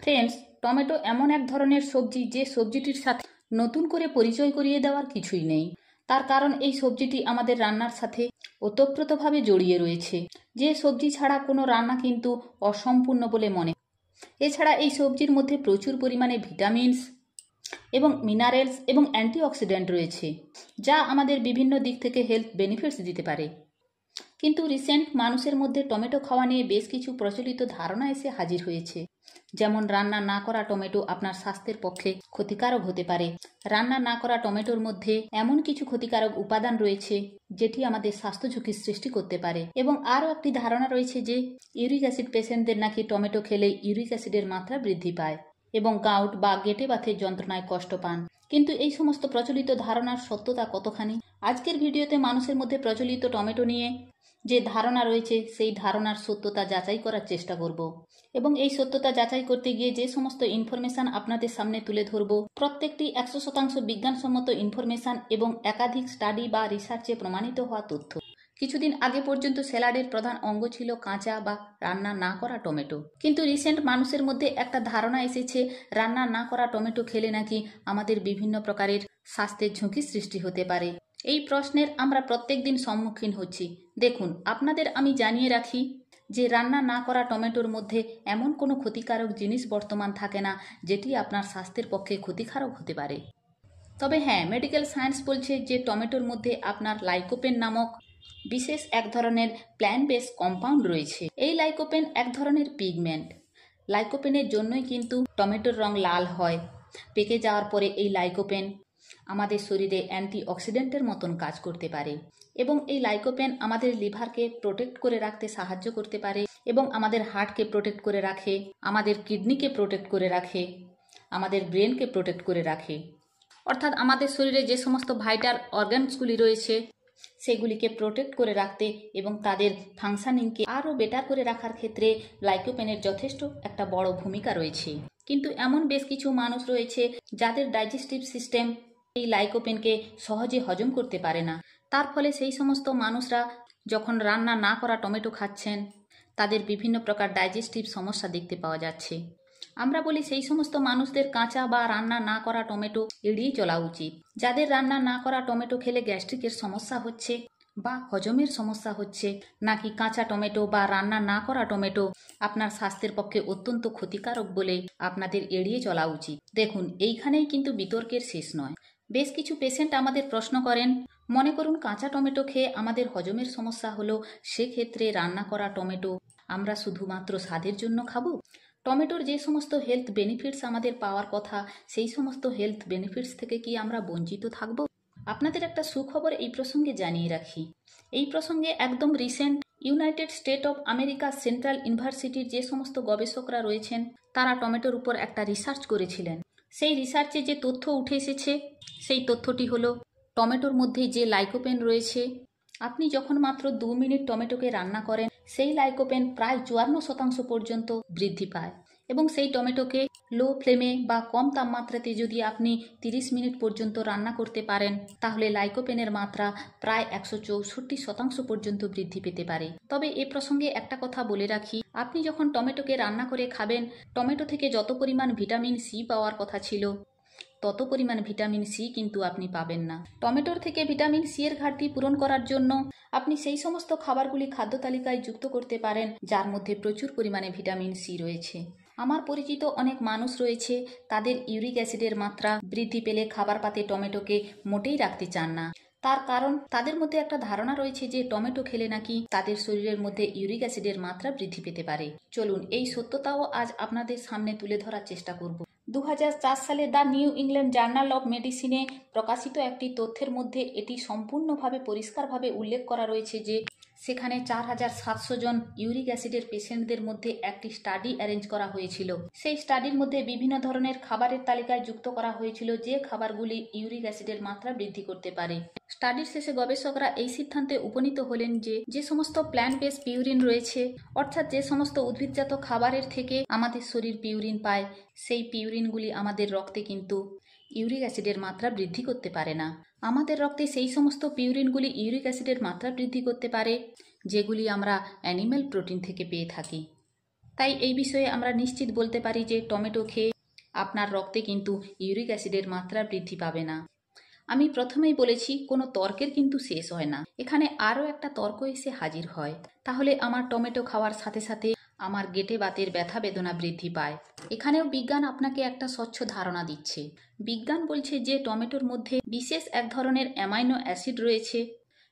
Friends, tomato এমন এক ধরনের সবজি যে সবজিটির সাথে নতুন করে পরিচয় করিয়ে দেওয়ার কিছুই নেই। তার কারণ এই সবজিটি আমাদের রান্নার সাথে ওতপ্রোতভাবে জড়িয়ে রয়েছে। যে সবজি ছাড়া কোনো রান্না কিন্তু অসম্পূর্ণ বলে মনে হয়। এছাড়া এই সবজির মধ্যে প্রচুর পরিমাণে ভিটামিনস এবং মিনারেলস এবং অ্যান্টিঅক্সিডেন্ট রয়েছে, যা আমাদের বিভিন্ন দিক থেকে হেলথ বেনিফিটস দিতে পারে। কিন্তু রিসেন্ট মানুষের মধ্যে টমেটো খাওয়া নিয়ে বেশ কিছু প্রচলিত ধারণা এসে হাজির হয়েছে। যেমন রান্না না করা টমেটো আপনার স্বাস্থ্যের পক্ষে ক্ষতিকারক হতে পারে। রান্না না করা টমেটোর মধ্যে এমন কিছু ক্ষতিকারক উপাদান রয়েছে যেটি আমাদের স্বাস্থ্য ঝুঁকির সৃষ্টি করতে পারে। এবং আরও একটি ধারণা রয়েছে যে ইউরিক অ্যাসিড পেশেন্টদের নাকি টমেটো খেলে ইউরিক অ্যাসিডের মাত্রা বৃদ্ধি পায় এবং গাউট বা গেটে বাতের যন্ত্রণায় কষ্ট পান। কিন্তু এই সমস্ত প্রচলিত ধারণার সত্যতা কতখানি? আজকের ভিডিওতে মানুষের মধ্যে প্রচলিত টমেটো নিয়ে যে ধারণা রয়েছে সেই ধারণার সত্যতা যাচাই করার চেষ্টা করব এবং এই সত্যতা যাচাই করতে গিয়ে যে সমস্ত ইনফরমেশন আপনাদের সামনে তুলে ধরব, প্রত্যেকটি 100% বিজ্ঞানসম্মত ইনফরমেশন এবং একাধিক স্টাডি বা রিসার্চে প্রমাণিত হওয়া তথ্য। কিছুদিন আগে পর্যন্ত স্যালাডের প্রধান অঙ্গ ছিল কাঁচা বা রান্না না করা টমেটো, কিন্তু রিসেন্ট মানুষের মধ্যে একটা ধারণা এসেছে রান্না না করা টমেটো খেলে নাকি আমাদের বিভিন্ন প্রকারের স্বাস্থ্যের ঝুঁকি সৃষ্টি হতে পারে। এই প্রশ্নের আমরা প্রত্যেক দিন সম্মুখীন হচ্ছি। দেখুন, আপনাদের আমি জানিয়ে রাখি যে রান্না না করা টমেটোর মধ্যে এমন কোনো ক্ষতিকারক জিনিস বর্তমান থাকে না যেটি আপনার স্বাস্থ্যের পক্ষে ক্ষতিকারক হতে পারে। তবে হ্যাঁ, মেডিকেল সায়েন্স বলছে যে টমেটোর মধ্যে আপনার লাইকোপেন নামক বিশেষ এক ধরনের প্ল্যান্ট বেস কম্পাউন্ড রয়েছে। এই লাইকোপেন এক ধরনের পিগমেন্ট। লাইকোপেনের জন্যই কিন্তু টমেটোর রং লাল হয়। পেকে যাওয়ার পরে এই লাইকোপেন আমাদের শরীরে অ্যান্টিঅক্সিডেন্টের মতন কাজ করতে পারে এবং এই লাইকোপেন আমাদের লিভারকে প্রোটেক্ট করে রাখতে সাহায্য করতে পারে এবং আমাদের হার্টকে প্রোটেক্ট করে রাখে, আমাদের কিডনিকে প্রোটেক্ট করে রাখে, আমাদের ব্রেনকে প্রোটেক্ট করে রাখে। অর্থাৎ আমাদের শরীরে যে সমস্ত ভাইটাল অর্গানসগুলি রয়েছে সেগুলিকে প্রোটেক্ট করে রাখতে এবং তাদের ফাংশনিংকে আরও বেটার করে রাখার ক্ষেত্রে লাইকোপেনের যথেষ্ট একটা বড় ভূমিকা রয়েছে। কিন্তু এমন বেশ কিছু মানুষ রয়েছে যাদের ডাইজেস্টিভ সিস্টেম এই লাইকোপেনকে সহজে হজম করতে পারে না। তার ফলে সেই সমস্ত মানুষরা যখন রান্না না করা টমেটো খাচ্ছেন তাদের বিভিন্ন প্রকার ডাইজেস্টিভ সমস্যা দেখতে পাওয়া যাচ্ছে। আমরা বলি সেই সমস্ত মানুষদের কাঁচা বা রান্না না করা টমেটো এড়িয়ে চলা উচিত। যাদের রান্না না করা টমেটো খেলে গ্যাস্ট্রিকের সমস্যা হচ্ছে বা হজমের সমস্যা হচ্ছে, নাকি কাঁচা টমেটো বা রান্না না করা টমেটো আপনার স্বাস্থ্যের পক্ষে অত্যন্ত ক্ষতিকারক বলে আপনাদের এড়িয়ে চলা উচিত। দেখুন, এইখানেই কিন্তু বিতর্কের শেষ নয়। বেশ কিছু পেশেন্ট আমাদের প্রশ্ন করেন, মনে করুন কাঁচা টমেটো খেয়ে আমাদের হজমের সমস্যা হলো, সেক্ষেত্রে রান্না করা টমেটো আমরা শুধুমাত্র স্বাদের জন্য খাবো? টমেটোর যে সমস্ত হেলথ বেনিফিটস আমাদের পাওয়ার কথা সেই সমস্ত হেলথ বেনিফিটস থেকে কি আমরা বঞ্চিত থাকব? আপনাদের একটা সুখবর এই প্রসঙ্গে জানিয়ে রাখি। এই প্রসঙ্গে একদম recent United state of America central ইউনিভার্সিটির যে সমস্ত গবেষকরা রয়েছেন তারা টমেটোর উপর একটা রিসার্চ করেছিলেন। সেই রিসার্চে যে তথ্য উঠে এসেছে সেই তথ্যটি হলো টমেটোর মধ্যে যে লাইকোপেন রয়েছে, আপনি যখন মাত্র 2 মিনিট টমেটোকে রান্না করেন সেই লাইকোপেন প্রায় 54% পর্যন্ত বৃদ্ধি পায় এবং সেই টমেটোকে লো ফ্লেমে বা কম তাপমাত্রাতে যদি আপনি 30 মিনিট পর্যন্ত রান্না করতে পারেন তাহলে লাইকোপেনের মাত্রা প্রায় 164% পর্যন্ত বৃদ্ধি পেতে পারে। তবে এ প্রসঙ্গে একটা কথা বলে রাখি, আপনি যখন টমেটোকে রান্না করে খাবেন টমেটো থেকে যত পরিমাণ ভিটামিন সি পাওয়ার কথা ছিল তত পরিমাণ ভিটামিন সি কিন্তু আপনি পাবেন না। টমেটোর থেকে ভিটামিন সি এর ঘাটতি পূরণ করার জন্য আপনি সেই সমস্ত খাবারগুলি খাদ্য তালিকায় যুক্ত করতে পারেন যার মধ্যে প্রচুর পরিমাণে ভিটামিন সি রয়েছে। আমার পরিচিত অনেক মানুষ রয়েছে তাদের ইউরিক অ্যাসিডের মাত্রা বৃদ্ধি পেলে খাবার পাতে টমেটোকে মোটেই রাখতে চান না। তার কারণ তাদের মধ্যে একটা ধারণা রয়েছে যে টমেটো খেলে নাকি তাদের শরীরের মধ্যে ইউরিক অ্যাসিডের মাত্রা বৃদ্ধি পেতে পারে। চলুন এই সত্যতাও আজ আপনাদের সামনে তুলে ধরার চেষ্টা করব। 2004 সালে the New England Journal of মেডিসিনে প্রকাশিত একটি তথ্যের মধ্যে এটি সম্পূর্ণভাবে পরিষ্কারভাবে উল্লেখ করা রয়েছে যে সেখানে 4700 জন ইউরিক অ্যাসিডের পেশেন্টদের মধ্যে একটি স্টাডি অ্যারেঞ্জ করা হয়েছিল। সেই স্টাডির মধ্যে বিভিন্ন ধরনের খাবারের তালিকায় যুক্ত করা হয়েছিল যে খাবারগুলি ইউরিক অ্যাসিডের মাত্রা বৃদ্ধি করতে পারে। স্টাডির শেষে গবেষকরা এই সিদ্ধান্তে উপনীত হলেন যে যে সমস্ত প্ল্যান্ট বেস পিউরিন রয়েছে, অর্থাৎ যে সমস্ত উদ্ভিদজাত খাবারের থেকে আমাদের শরীর পিউরিন পায়, সেই পিউরিনগুলি আমাদের রক্তে কিন্তু ইউরিক অ্যাসিডের মাত্রা বৃদ্ধি করতে পারে না। আমাদের রক্তে সেই সমস্ত পিউরিনগুলি ইউরিক অ্যাসিডের মাত্রা বৃদ্ধি করতে পারে যেগুলি আমরা অ্যানিম্যাল প্রোটিন থেকে পেয়ে থাকি। তাই এই বিষয়ে আমরা নিশ্চিত বলতে পারি যে টমেটো খেয়ে আপনার রক্তে কিন্তু ইউরিক অ্যাসিডের মাত্রা বৃদ্ধি পাবে না। আমি প্রথমেই বলেছি কোনো তর্কের কিন্তু শেষ হয় না, এখানে আরও একটা তর্ক এসে হাজির হয়। তাহলে আমার টমেটো খাওয়ার সাথে সাথে আমার গেটে বাতের ব্যথা বেদনা বৃদ্ধি পায়। এখানেও বিজ্ঞান আপনাকে একটা স্বচ্ছ ধারণা দিচ্ছে। বিজ্ঞান বলছে যে টমেটোর মধ্যে বিশেষ এক ধরনের অ্যামাইনো অ্যাসিড রয়েছে,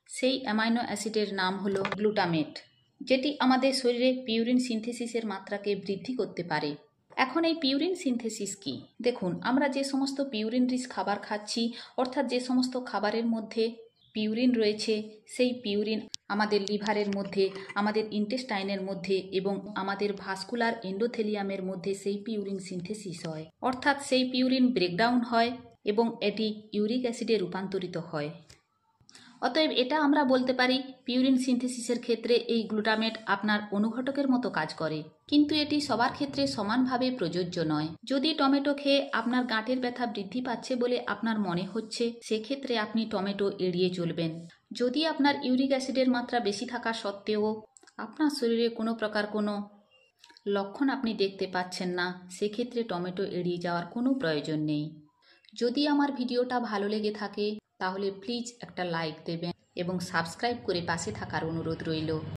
সেই অ্যামাইনো অ্যাসিডের নাম হলো গ্লুটামেট, যেটি আমাদের শরীরে পিউরিন সিনথেসিসের মাত্রাকে বৃদ্ধি করতে পারে। এখন এই পিউরিন সিনথেসিস কি? দেখুন, আমরা যে সমস্ত পিউরিন রিচ খাবার খাচ্ছি, অর্থাৎ যে সমস্ত খাবারের মধ্যে পিউরিন রয়েছে, সেই পিউরিন আমাদের লিভারের মধ্যে, আমাদের ইন্টেস্টাইনের মধ্যে এবং আমাদের ভাস্কুলার এন্ডোথেলিয়ামের মধ্যে সেই পিউরিন সিনথেসিস হয়, অর্থাৎ সেই পিউরিন ব্রেকডাউন হয় এবং এটি ইউরিক অ্যাসিডে রূপান্তরিত হয়। অতএব এটা আমরা বলতে পারি পিউরিন সিনথেসিসের ক্ষেত্রে এই গ্লুটামেট আপনার অনুঘটকের মতো কাজ করে, কিন্তু এটি সবার ক্ষেত্রে সমানভাবে প্রযোজ্য নয়। যদি টমেটো খেয়ে আপনার গাঁটের ব্যথা বৃদ্ধি পাচ্ছে বলে আপনার মনে হচ্ছে, সেক্ষেত্রে আপনি টমেটো এড়িয়ে চলবেন। যদি আপনার ইউরিক অ্যাসিডের মাত্রা বেশি থাকা সত্ত্বেও আপনার শরীরে কোনো প্রকার কোনো লক্ষণ আপনি দেখতে পাচ্ছেন না, সেক্ষেত্রে টমেটো এড়িয়ে যাওয়ার কোনো প্রয়োজন নেই। যদি আমার ভিডিওটা ভালো লেগে থাকে তাহলে প্লিজ একটা লাইক দেবেন এবং সাবস্ক্রাইব করে পাশে থাকার অনুরোধ রইল।